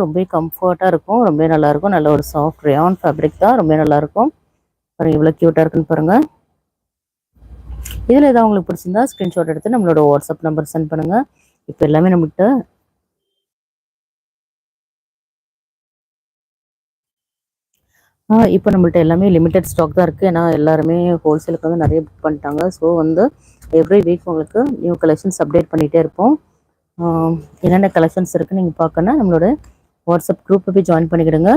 ரொம்ப கம்ஃபர்ட்டா இருக்கும். ரொம்ப நல்லா இருக்கும். நல்ல ஒரு சாஃப்ட் ரயான் ஃபேப்ரிக் தான். ரொம்ப நல்லா இருக்கும். பாருங்க எவ்வளோ கியூட்டா இருக்குன்னு பாருங்க. இதில் ஏதாவது உங்களுக்கு பிடிச்சிருந்தா ஸ்க்ரீன்ஷாட் எடுத்து நம்மளோட வாட்ஸ்அப் நம்பர் சென்ட் பண்ணுங்க. இப்போ எல்லாமே நம்மகிட்ட இப்போ நம்மள்ட்ட எல்லாமே லிமிடெட் ஸ்டாக் தான் இருக்குது. ஏன்னா எல்லாருமே ஹோல்சேலுக்கு வந்து நிறைய புக் பண்ணிட்டாங்க. ஸோ வந்து எவ்ரி வீக் உங்களுக்கு நியூ கலெக்ஷன்ஸ் அப்டேட் பண்ணிகிட்டே இருப்போம். என்னென்ன கலெக்ஷன்ஸ் இருக்குன்னு நீங்கள் பார்க்கணுன்னா நம்மளோட வாட்ஸ்அப் குரூப்பில் போய் ஜாயின் பண்ணிக்கிடுங்க.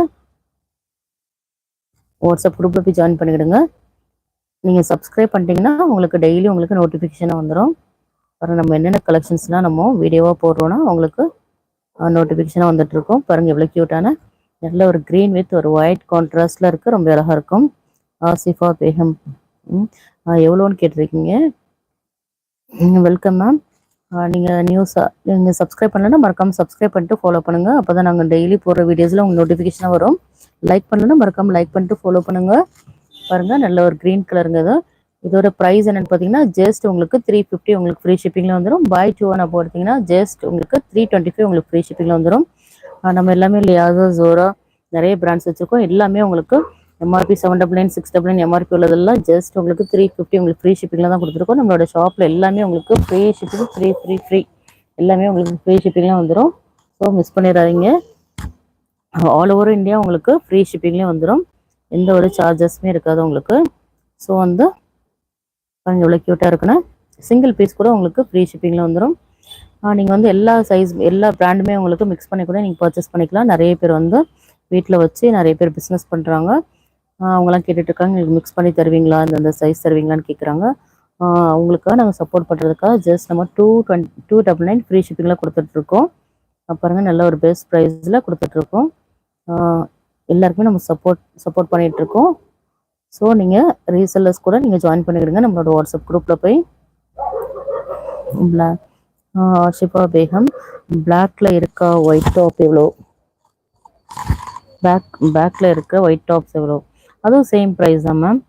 நீங்கள் சப்ஸ்கிரைப் பண்ணிட்டீங்கன்னா உங்களுக்கு டெய்லி உங்களுக்கு நோட்டிஃபிகேஷனாக வந்துடும். அப்புறம் நம்ம என்னென்ன கலெக்ஷன்ஸ்லாம் நம்ம வீடியோவாக போடுறோன்னா உங்களுக்கு நோட்டிஃபிகேஷனாக வந்துட்டுருக்கோம். பாருங்கள் எவ்வளோ க்யூட்டான நல்ல ஒரு க்ரீன் வித் ஒரு ஒயிட் கான்ட்ராஸ்டில் இருக்குது. ரொம்ப அழகாக இருக்கும். ஆசிஃபா பேகம் எவ்வளோன்னு கேட்டிருக்கீங்க. Welcome ma'am. நீங்கள் சப்ஸ்கிரைப் பண்ணலன்னா மறக்காமல் சப்ஸ்கிரைப் பண்ணிட்டு ஃபாலோ பண்ணுங்கள். அப்போ தான் நாங்கள் டெய்லி போடுற வீடியோஸில் உங்களுக்கு நோட்டிஃபிகேஷனாக வரும். லைக் பண்ணலன்னா மறக்காமல் லைக் பண்ணிட்டு ஃபாலோ பண்ணுங்கள். பாருங்கள் நல்ல ஒரு க்ரீன் கலருங்க இது. இதோட ப்ரைஸ் என்னென்னு பார்த்தீங்கன்னா ஜஸ்ட் உங்களுக்கு 350 உங்களுக்கு ஃப்ரீ ஷிப்பிங்கில் வந்துடும். பை 2 ஒன் அப்போ எடுத்திங்கன்னா ஜஸ்ட் உங்களுக்கு 325 உங்களுக்கு ஃப்ரீ ஷிப்பிங்கில் வந்துடும். நம்ம எல்லாமே லியாசோ ஜோரா நிறைய பிராண்ட்ஸ் வச்சுருக்கோம். எல்லாமே உங்களுக்கு எம்ஆர்பி 799 699 எம்ஆர்பி உள்ளதெல்லாம் ஜஸ்ட் உங்களுக்கு 350 உங்களுக்கு ஃப்ரீ ஷிப்பிங்கில் தான் கொடுத்துருக்கோம். நம்மளோட ஷாப்பில் எல்லாமே உங்களுக்கு ஃப்ரீ ஷிப்பிங் ஃப்ரீ எல்லாமே உங்களுக்கு ஃப்ரீ ஷிப்பிங்லாம் வந்துடும். ஸோ மிஸ் பண்ணிடாதீங்க. ஆல் ஓவர் இந்தியா உங்களுக்கு ஃப்ரீ ஷிப்பிங்லேயும் வந்துடும். எந்த ஒரு சார்ஜஸுமே இருக்காது உங்களுக்கு. ஸோ வந்து கொஞ்சம் எவ்வளோ க்யூட்டாக இருக்குன்னா சிங்கிள் பீஸ் கூட உங்களுக்கு ஃப்ரீ ஷிப்பிங்கில் வந்துடும். நீங்கள் வந்து எல்லா சைஸ் எல்லா பிராண்டுமே உங்களுக்கு மிக்ஸ் பண்ணி கூட நீங்கள் பர்ச்சேஸ் பண்ணிக்கலாம். நிறைய பேர் வந்து வீட்டில் வச்சு நிறைய பேர் பிஸ்னஸ் பண்ணுறாங்க. அவங்களாம் கேட்டுட்ருக்காங்க எங்களுக்கு மிக்ஸ் பண்ணி தருவீங்களா, இந்த சைஸ் தருவீங்களான்னு கேட்குறாங்க. அவங்களுக்காக நாங்கள் சப்போர்ட் பண்ணுறதுக்காக ஜஸ்ட் நம்ம 299 ஃப்ரீ ஷிப்பிங்கில் கொடுத்துட்ருக்கோம். பாருங்கள் நல்ல ஒரு பெஸ்ட் ப்ரைஸில் கொடுத்துட்ருக்கோம். எல்லாருக்குமே நம்ம சப்போர்ட் பண்ணிகிட்ருக்கோம். ஸோ நீங்கள் ரீசெல்லர்ஸ் கூட நீங்கள் ஜாயின் பண்ணிக்கிடுங்க நம்மளோட வாட்ஸ்அப் குரூப்பில் போய். ஷிஃபா பேகம் பிளாக்ல இருக்கா ஒயிட் டாப் எவ்வளோ? பேக்கில் இருக்க ஒயிட் டாப்ஸ் எவ்வளோ? அதுவும் சேம் ப்ரைஸ் தான் மேம்.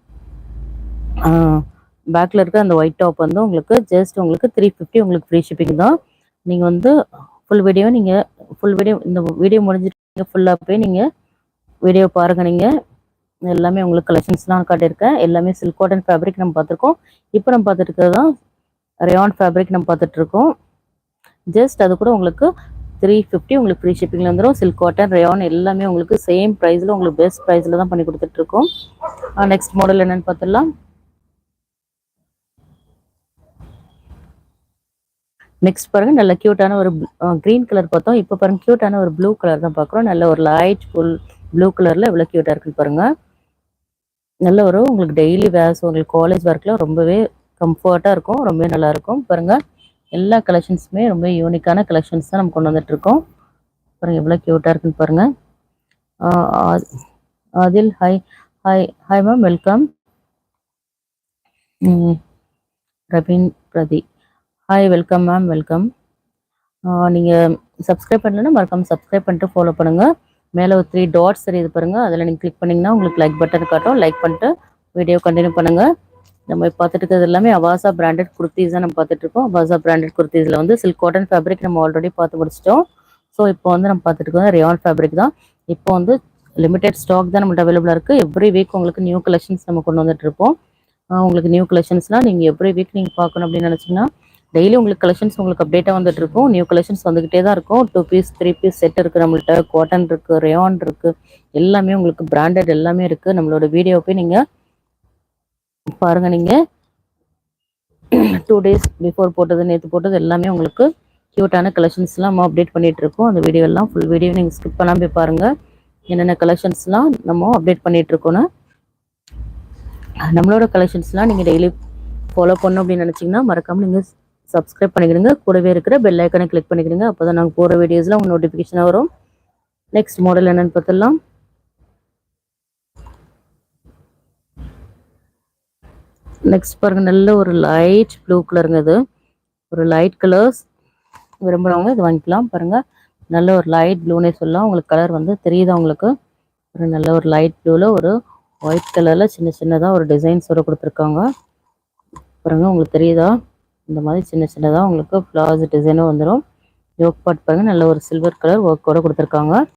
பேக்கில் இருக்க அந்த ஒயிட் டாப் வந்து உங்களுக்கு ஜஸ்ட் உங்களுக்கு 350 உங்களுக்கு ஃப்ரீ ஷிப்பிங் தான். நீங்கள் வந்து ஃபுல் வீடியோ இந்த வீடியோ முடிஞ்சிட்டு நீங்கள் ஃபுல்லாக போய் நீங்கள் வீடியோ பாருங்கள். நீங்கள் எல்லாமே உங்களுக்கு கலெக்ஷன்ஸ்லாம் காட்டியிருக்கேன். எல்லாமே சில்க் காட்டன் ஃபேப்ரிக் நம்ம பார்த்துருக்கோம். இப்போ நம்ம பார்த்துட்டு இருக்கிறது தான் ரயான் ஃபேப்ரிக் நம்ம பார்த்துட்ருக்கோம். ஜஸ்ட் அது கூட உங்களுக்கு 350 உங்களுக்கு ஃப்ரீ ஷிப்பிங்கில் வந்துடும். சில்க் காட்டன் ரயான் எல்லாமே உங்களுக்கு சேம் ப்ரைஸில் உங்களுக்கு பெஸ்ட் ப்ரைஸில் தான் பண்ணி கொடுத்துட்ருக்கோம். நெக்ஸ்ட் மாடல் என்னென்னு பார்த்துடலாம். நெக்ஸ்ட் பாருங்கள் நல்ல க்யூட்டான ஒரு க்ரீன் கலர் பார்த்தோம். இப்போ பாருங்கள் க்யூட்டான ஒரு ப்ளூ கலர் தான் பார்க்குறோம். நல்ல ஒரு லைட் ஃபுல் ப்ளூ கலரில் எவ்வளோ க்யூட்டாக இருக்குன்னு பாருங்கள். நல்ல ஒரு உங்களுக்கு டெய்லி வேர்ஸ் உங்களுக்கு காலேஜ் ஒர்க்கில் ரொம்பவே கம்ஃபர்ட்டாக இருக்கும். ரொம்பவே நல்லாயிருக்கும். பாருங்கள் எல்லா கலெக்ஷன்ஸுமே ரொம்ப யூனிக்கான கலெக்ஷன்ஸ் தான் நம்ம கொண்டு வந்துட்ருக்கோம். பாருங்கள் எவ்வளோ க்யூட்டாக இருக்குன்னு பாருங்கள். Adil hi ma'am welcome. Ravine பிரதி ஹாய் வெல்கம் மேம் வெல்கம். நீங்கள் சப்ஸ்கிரைப் பண்ணலன்னா மறக்காமல் சப்ஸ்கிரைப் பண்ணிட்டு ஃபாலோ பண்ணுங்கள். மேலே ஒரு 3 டாட்ஸ் தெரியுது பாருங்கள். அதில் நீங்கள் கிளிக் பண்ணிங்கன்னா உங்களுக்கு லைக் பட்டன் காட்டும். லைக் பண்ணிட்டு வீடியோ கண்டினியூ பண்ணுங்கள். நம்ம பார்த்துட்டு இருக்கிறது எல்லாமே அவாசா பிராண்டட் குர்த்திஸ் தான் நம்ம பார்த்துட்ருக்கோம். அவாசா பிராண்டட் குர்த்திஸில் வந்து சில்க் காட்டன் ஃபேப்ரிக் நம்ம ஆல்ரெடி பார்த்து முடிச்சிட்டோம். ஸோ இப்போ வந்து நம்ம பார்த்துட்டு இருக்கோம் ரயான் ஃபேப்ரிக் தான். இப்போ வந்து லிமிடெட் ஸ்டாக் தான் நம்மள்ட்ட அவைலபிளாக இருக்குது. எவ்ரி வீக் உங்களுக்கு நியூ கலெக்ஷன்ஸ் நம்ம கொண்டு வந்துட்டுருப்போம். உங்களுக்கு நியூ கலெக்ஷன்ஸ்லாம் நீங்கள் எவ்ரி வீக் நீங்கள் பார்க்கணும் அப்படின்னு நினச்சிங்கன்னா டெய்லி உங்களுக்கு கலெக்ஷன்ஸ் உங்களுக்கு அப்டேட்டாக வந்துட்டுருக்கும். நியூ கலெக்ஷன்ஸ் வந்துக்கிட்டே தான் இருக்கும். 2 பீஸ் 3 பீஸ் செட் இருக்குது நம்மள்ட்ட. காட்டன் இருக்குது, ரயான் இருக்குது, எல்லாமே உங்களுக்கு பிராண்டட் எல்லாமே இருக்குது. நம்மளோட வீடியோ போய் நீங்கள் பாருங்கள். நீங்கள் 2 டேஸ் பிஃபோர் போட்டது நேற்று போட்டது எல்லாமே உங்களுக்கு க்யூட்டான கலெக்ஷன்ஸ்லாம் நம்ம அப்டேட் பண்ணிகிட்ருக்கோம். அந்த வீடியோலாம் ஃபுல் வீடியோ நீங்கள் ஸ்கிப் பண்ணாமல் போய் பாருங்கள். என்னென்ன கலெக்ஷன்ஸ்லாம் நம்ம அப்டேட் பண்ணிகிட்ருக்கோன்னு. நம்மளோட கலெக்ஷன்ஸ்லாம் நீங்கள் டெய்லி ஃபாலோ பண்ணணும் அப்படின்னு நினச்சிங்கன்னா மறக்காமல் நீங்கள் சப்ஸ்கிரைப் பண்ணிக்கிடுங்க. கூடவே இருக்கிற பெல் ஐக்கனை கிளிக் பண்ணிக்கிடுங்க. அப்போ தான் நாங்கள் போகிற வீடியோஸில் உங்கள் நோட்டிஃபிகேஷனாக வரும். நெக்ஸ்ட் மாடல் என்னென்னு பார்த்துடலாம். நெக்ஸ்ட் பாருங்கள் நல்ல ஒரு லைட் ப்ளூ கலருங்க. இது ஒரு லைட் கலர்ஸ் விரும்புகிறவங்க இது வாங்கிக்கலாம். பாருங்கள் நல்ல ஒரு லைட் ப்ளூனே சொல்லலாம். உங்களுக்கு கலர் வந்து தெரியுதா உங்களுக்கு? ஒரு நல்ல ஒரு லைட் ப்ளூவில் ஒரு ஒயிட் கலரில் சின்னதாக ஒரு டிசைன்ஸோட கொடுத்துருக்காங்க. பாருங்கள் உங்களுக்கு தெரியுதா? இந்த மாதிரி சின்னதாக உங்களுக்கு ஃப்ளவர்ஸ் டிசைனும் வந்துடும். யோக் பாட் பாருங்கள் நல்ல ஒரு சில்வர் கலர் ஒர்க்கோட கொடுத்துருக்காங்க.